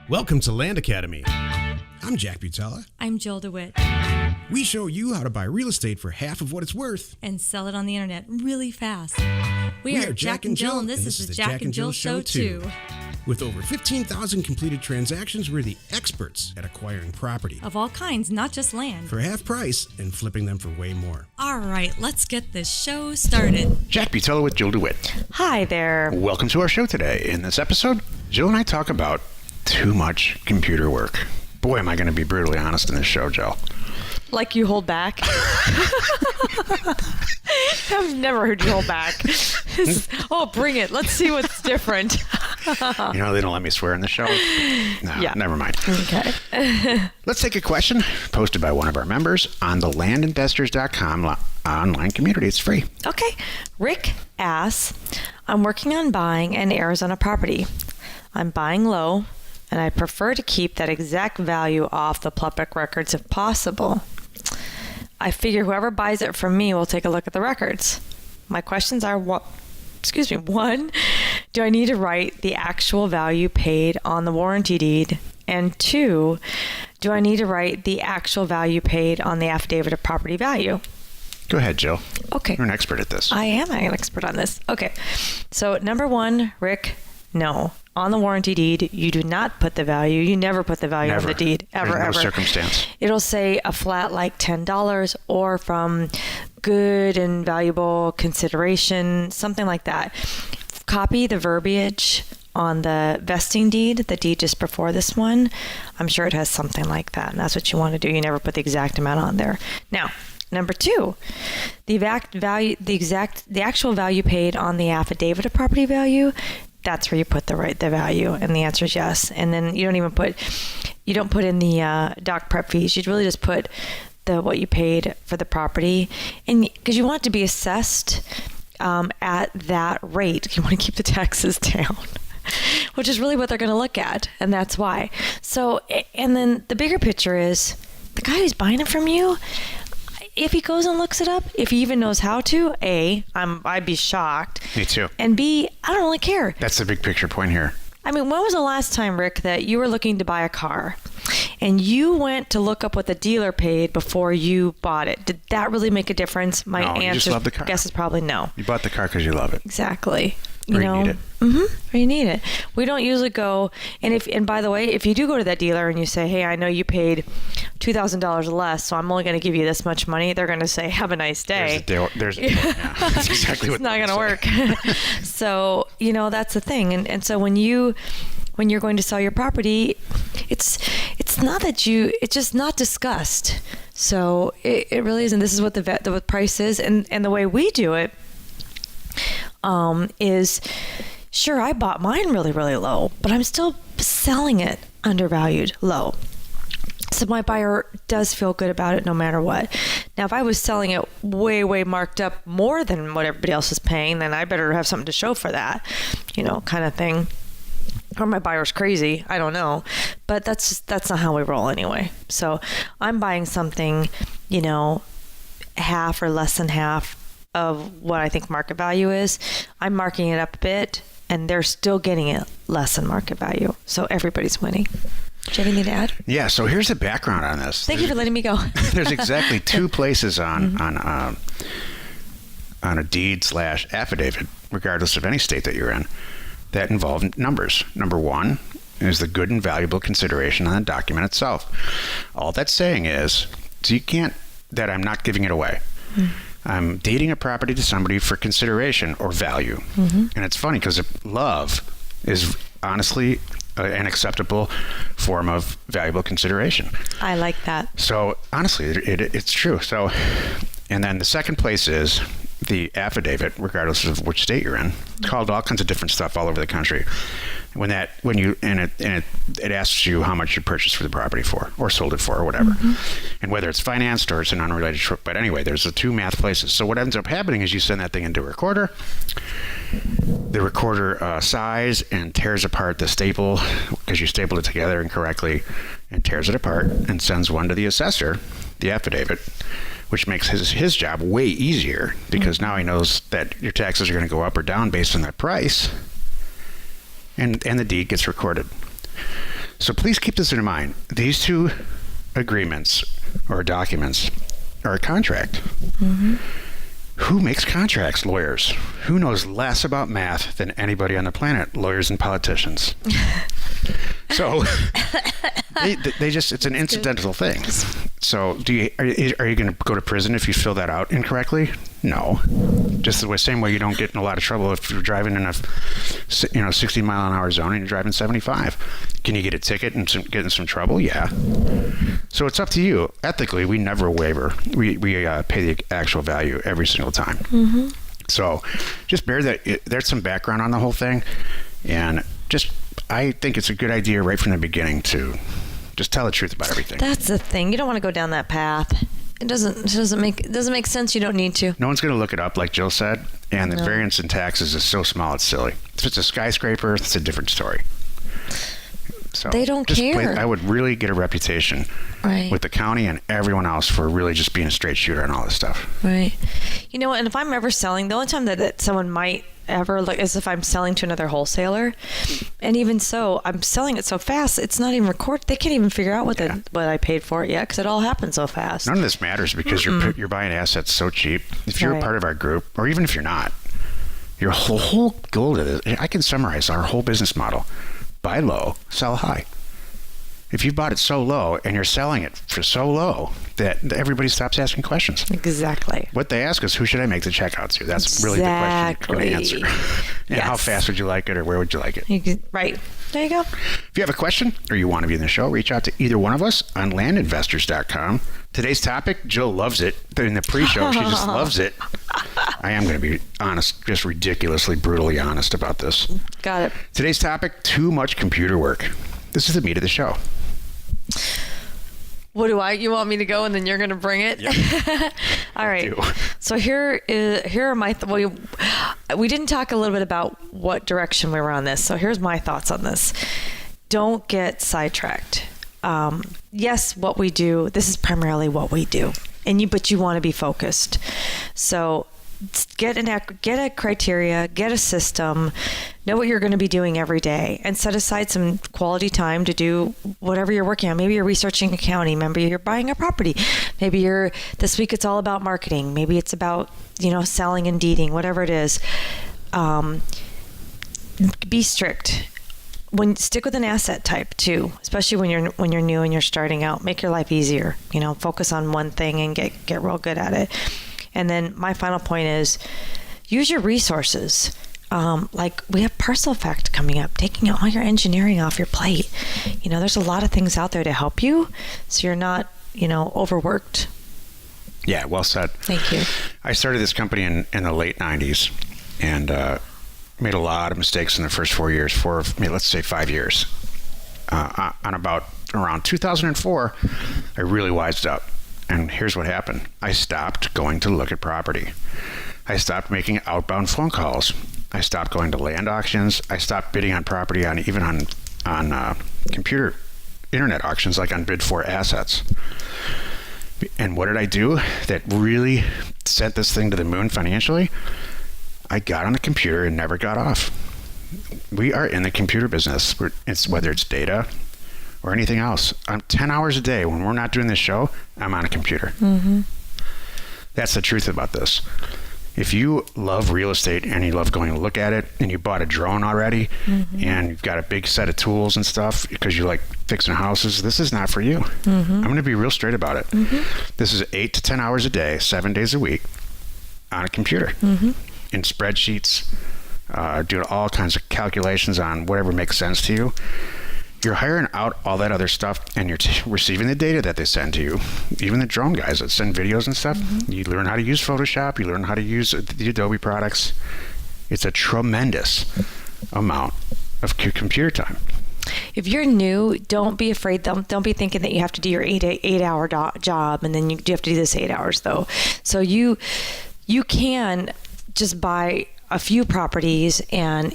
Welcome to Land Academy. I'm Jack Butala. I'm Jill DeWit. We show you how to buy real estate for half of what it's worth. And sell it on the internet really fast. We are Jack and Jill, and this is the Jack and Jill Show 2. With over 15,000 completed transactions, we're the experts at acquiring property. Of all kinds, not just land. For half price and flipping them for way more. All right, let's get this show started. Jack Butala with Jill DeWit. Hi there. Welcome to our show today. In this episode, Jill and I talk about too much computer work. Boy, am I going to be brutally honest in this show, Jill. Like you hold back? I've never heard you hold back. Oh, bring it. Let's see what's different. You know, they don't let me swear in the show. No, Yeah. Never mind. Okay. Let's take a question posted by one of our members on the landinvestors.com online community. It's free. Okay. Rick asks, I'm working on buying an Arizona property. I'm buying low, and I prefer to keep that exact value off the public records if possible. I figure whoever buys it from me will take a look at the records. My questions are, one, do I need to write the actual value paid on the warranty deed? And two, do I need to write the actual value paid on the affidavit of property value? Go ahead, Jill. Okay. You're an expert at this. I am an expert on this. Okay. So number one, Rick, no. On the warranty deed, you do not put the value. You never put the value on the deed. Ever. No circumstance. It'll say a flat like $10 or from good and valuable consideration, something like that. Copy the verbiage on the vesting deed, the deed just before this one. I'm sure it has something like that, and that's what you want to do. You never put the exact amount on there. Now, number two, the actual value paid on the affidavit of property value. That's where you put the value, and the answer is yes. And then you don't put in the doc prep fees. You'd really just put what you paid for the property, and because you want it to be assessed at that rate, you want to keep the taxes down, which is really what they're going to look at, and that's why. So, and then the bigger picture is the guy who's buying it from you. If he goes and looks it up, if he even knows how to, A, I'd be shocked. Me too. And B, I don't really care. That's the big picture point here. I mean, when was the last time, Rick, that you were looking to buy a car and you went to look up what the dealer paid before you bought it? Did that really make a difference? My No, you answer, just love the car. guess is probably no. You bought the car because you love it. Exactly. Or you need it. Or you need it. We don't usually go, and by the way, if you do go to that dealer and you say, hey, I know you paid $2,000 less, so I'm only going to give you this much money, they're going to say, have a nice day. There's yeah, that's exactly what it's not going to work. So, that's the thing. And so when you're going to sell your property, it's just not discussed. So it really isn't. This is what the price is. And the way we do it is, sure, I bought mine really, really low, but I'm still selling it undervalued low. So my buyer does feel good about it no matter what. Now, if I was selling it way, way marked up more than what everybody else is paying, then I better have something to show for that, kind of thing. Or my buyer's crazy. I don't know. But that's not how we roll anyway. So I'm buying something, half or less than half of what I think market value is. I'm marking it up a bit, and they're still getting it less than market value. So everybody's winning. Do you have anything to add? Yeah, so here's the background on this. Thank you for letting me go. There's exactly two places on a deed/affidavit, regardless of any state that you're in, that involve numbers. Number one is the good and valuable consideration on the document itself. All that's saying is, that I'm not giving it away. I'm deeding a property to somebody for consideration or value. And it's funny because love is honestly an acceptable form of valuable consideration. I like that. So honestly, it's true. So, and then the second place is the affidavit, regardless of which state you're in. It's called all kinds of different stuff all over the country. It asks you how much you purchased for the property for, or sold it for, or whatever, and whether it's financed or it's an unrelated trip. But anyway, there's the two math places. So what ends up happening is you send that thing into a recorder. The recorder sighs and tears apart the staple because you stapled it together incorrectly, and tears it apart and sends one to the assessor, the affidavit, which makes his job way easier because now he knows that your taxes are going to go up or down based on that price, and the deed gets recorded. So please keep this in mind. These two agreements or documents are a contract. Who makes contracts? Lawyers. Who knows less about math than anybody on the planet? Lawyers and politicians. So they just, it's an incidental thing. So are you going to go to prison if you fill that out incorrectly? No. Just the same way you don't get in a lot of trouble if you're driving in a 60 mile an hour zone and you're driving 75. Can you get a ticket and get in some trouble? Yeah. So it's up to you. Ethically, we never waiver. We pay the actual value every single time. So just bear that. There's some background on the whole thing, and I think it's a good idea right from the beginning to just tell the truth about everything. That's the thing. You don't want to go down that path. It doesn't make sense. You don't need to. No one's going to look it up, like Jill said, and the variance in taxes is so small it's silly. If it's a skyscraper, it's a different story. So they don't care. I would really get a reputation with the county and everyone else for really just being a straight shooter on all this stuff. Right. You know what? And if I'm ever selling, the only time that someone might ever look is if I'm selling to another wholesaler. And even so, I'm selling it so fast, it's not even recorded. They can't even figure out what I paid for it yet because it all happens so fast. None of this matters because you're buying assets so cheap. If you're a part of our group, or even if you're not, your whole goal to this, I can summarize our whole business model. Buy low, sell high. If you bought it so low and you're selling it for so low that everybody stops asking questions. Exactly. What they ask is, who should I make the check out to? That's really the question you're going to answer. And how fast would you like it, or where would you like it? Right. There you go. If you have a question or you want to be in the show, reach out to either one of us on landinvestors.com. Today's topic, Jill loves it. In the pre-show, she just loves it. I am going to be honest, just ridiculously, brutally honest about this. Got it. Today's topic, too much computer work. This is the meat of the show. What you want me to go and then you're going to bring it? Yep. All right. So here are my we didn't talk a little bit about what direction we were on this. So here's my thoughts on this. Don't get sidetracked. Yes, what we do, this is primarily what we do. But you want to be focused. So get a criteria, get a system, know what you're going to be doing every day, and set aside some quality time to do whatever you're working on. Maybe you're researching accounting. Maybe you're buying a property. Maybe this week it's all about marketing. Maybe it's about, selling and deeding, whatever it is. Be strict. Stick with an asset type too, especially when you're new and you're starting out. Make your life easier. Focus on one thing and get real good at it. And then my final point is use your resources. Like we have Parcel Fact coming up, taking all your engineering off your plate. There's a lot of things out there to help you, so you're not, overworked. Yeah, well said. Thank you. I started this company in the late 90s and made a lot of mistakes in the first 4 years, let's say 5 years. Around 2004, I really wised up. And here's what happened. I stopped going to look at property. I stopped making outbound phone calls. I stopped going to land auctions. I stopped bidding on property on computer internet auctions, like on Bid for Assets. And what did I do that really sent this thing to the moon financially? I got on the computer and never got off. We are in the computer business. Whether it's data or anything else. I'm 10 hours a day. When we're not doing this show, I'm on a computer. That's the truth about this. If you love real estate and you love going to look at it, and you bought a drone already, and you've got a big set of tools and stuff because you like fixing houses, this is not for you. I'm going to be real straight about it. This is 8 to 10 hours a day, 7 days a week on a computer, in spreadsheets, doing all kinds of calculations on whatever makes sense to you. You're hiring out all that other stuff, and you're receiving the data that they send to you. Even the drone guys that send videos and stuff, you learn how to use Photoshop, you learn how to use the Adobe products. It's a tremendous amount of computer time. If you're new, don't be afraid. Don't be thinking that you have to do your 8-hour job, and then you have to do this 8 hours, though. So you can just buy a few properties and,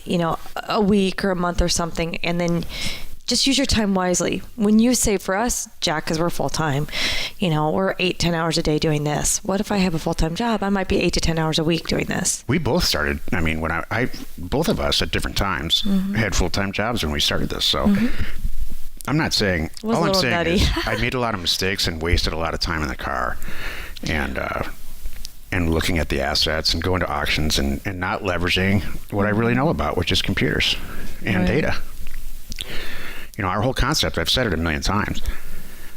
a week or a month or something, and then just use your time wisely. When you say, for us, Jack, because we're full-time, we're 8-10 hours a day doing this. What if I have a full-time job? I might be 8 to 10 hours a week doing this. We both started, when both of us at different times had full-time jobs when we started this. So I'm not saying. Was a All I'm little saying nutty. is I made a lot of mistakes and wasted a lot of time in the car, and looking at the assets and going to auctions and not leveraging what I really know about, which is computers and data. Our whole concept, I've said it a million times.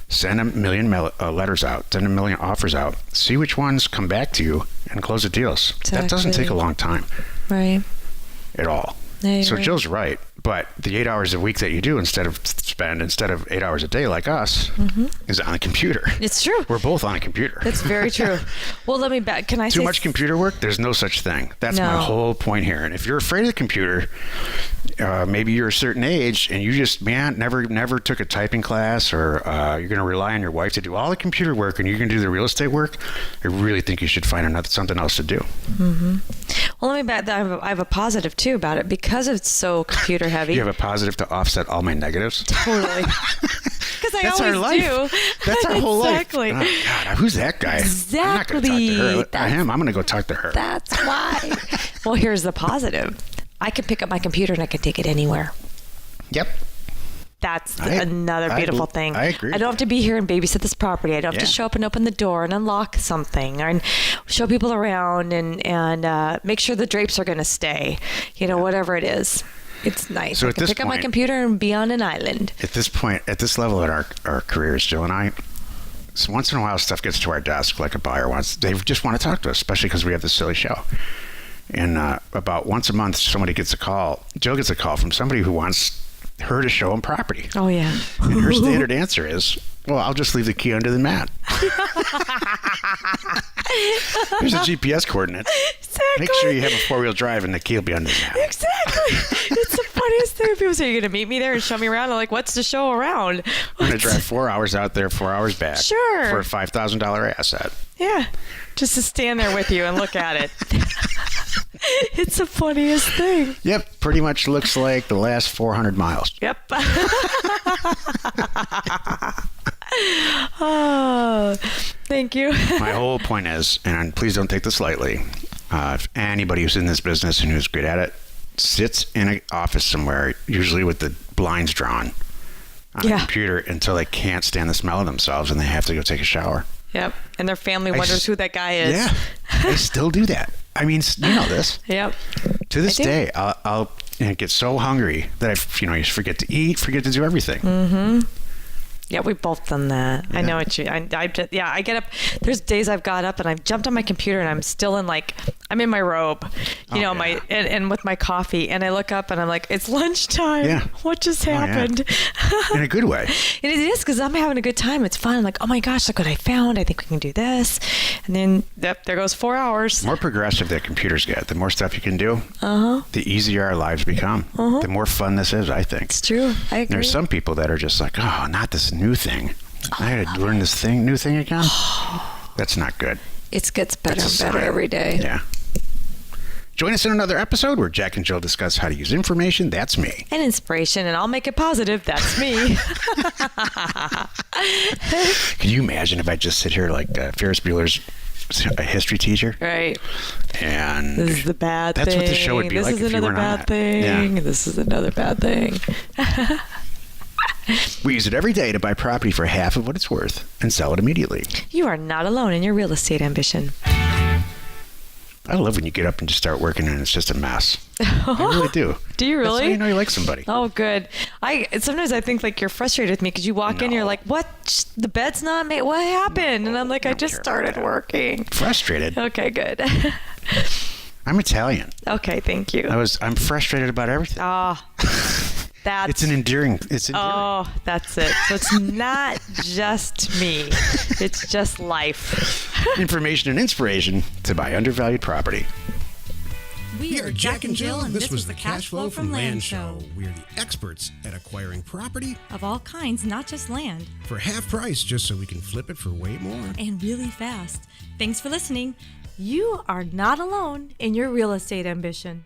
Send a million letters out, send a million offers out, see which ones come back to you, and close the deals. Exactly. That doesn't take a long time Right. at all. Yeah, So right. Jill's right, but the 8 hours a week that you do instead of 8 hours a day like us is on a computer. It's true. We're both on a computer. That's very true. Well, let me back. Can I Too say much computer work? There's no such thing. That's my No. whole point here. And if you're afraid of the computer, maybe you're a certain age and you just, never took a typing class, or you're going to rely on your wife to do all the computer work and you're going to do the real estate work, I really think you should find something else to do. Well, let me back. I have a positive too about it because it's so computer heavy. You have a positive to offset all my negatives? Totally. Because I That's always our life. do. That's our whole life. Exactly. Oh, God, who's that guy? I'm not going to talk to her. Exactly. I'm going to go talk to her. That's why. Well, here's the positive. I can pick up my computer and I can take it anywhere. Yep. That's another beautiful thing. I agree. I don't have to be here and babysit this property. I don't have to show up and open the door and unlock something and show people around and make sure the drapes are going to stay. Whatever it is. It's nice. So I at can this pick up my point- computer and be on an island. At this point, at this level in our careers, Jill and I, so once in a while stuff gets to our desk, like a buyer wants, they just want to talk to us, especially because we have this silly show. And about once a month, somebody gets a call. Jill gets a call from somebody who wants her to show them property. Oh, yeah. And her standard answer is, well, I'll just leave the key under the mat. Here's the GPS coordinates. Exactly. Make sure you have a 4-wheel drive and the key will be under the mat. Exactly. It's the funniest thing. People say, you're going to meet me there and show me around. I'm like, what's to show around? I'm going to drive 4 hours out there, 4 hours back. Sure. For a $5,000 asset. Yeah. Just to stand there with you and look at it. It's the funniest thing. Yep, pretty much looks like the last 400 miles. Yep. Oh, thank you. My whole point is, and please don't take this lightly, if anybody who's in this business and who's good at it sits in an office somewhere, usually with the blinds drawn on a computer until they can't stand the smell of themselves and they have to go take a shower. Yep. And their family wonders who that guy is. Yeah, they still do that. I mean, you know this. Yep. To this day, I'll get so hungry that you forget to eat, forget to do everything. Mm-hmm. Yeah, we've both done that. Yeah. I know what you. I get up. There's days I've got up and I've jumped on my computer and I'm still in I'm in my robe, and with my coffee, and I look up and I'm like, it's lunchtime. Yeah. What just happened? In a good way. And it is, because I'm having a good time. It's fun. I'm like, oh my gosh, look what I found. I think we can do this. And then there goes 4 hours. The more progressive that computers get, the more stuff you can do, the easier our lives become. The more fun this is, I think. It's true. I agree. There's some people that are just like, oh, not this new thing. I got to learn this new thing again. That's not good. It gets better That's and a better sign. every day. Yeah. Join us in another episode where Jack and Jill discuss how to use information. That's me. And inspiration, and I'll make it positive. That's me. Can you imagine if I just sit here like Ferris Bueller's a history teacher? Right. And This is the bad thing. That's what the show would be this like is if you another were bad not. thing. Yeah. This is another bad thing. We use it every day to buy property for half of what it's worth and sell it immediately. You are not alone in your real estate ambition. I love when you get up and just start working and it's just a mess. I really do. Do you really? That's how you know you like somebody. Oh, good. Sometimes I think you're frustrated with me because you walk in, you're like, what? The bed's not made? What happened? And I'm like, I just started working. Frustrated. Okay, good. I'm Italian. Okay, thank you. I'm frustrated about everything. That's It's endearing. Oh, that's it. So it's not just me. It's just life. Information and inspiration to buy undervalued property. We are Jack and Jill, and this was the Cash Flow from Land Show. We're the experts at acquiring property Of all kinds, not just land. for half price just so we can flip it for way more. And really fast. Thanks for listening. You are not alone in your real estate ambition.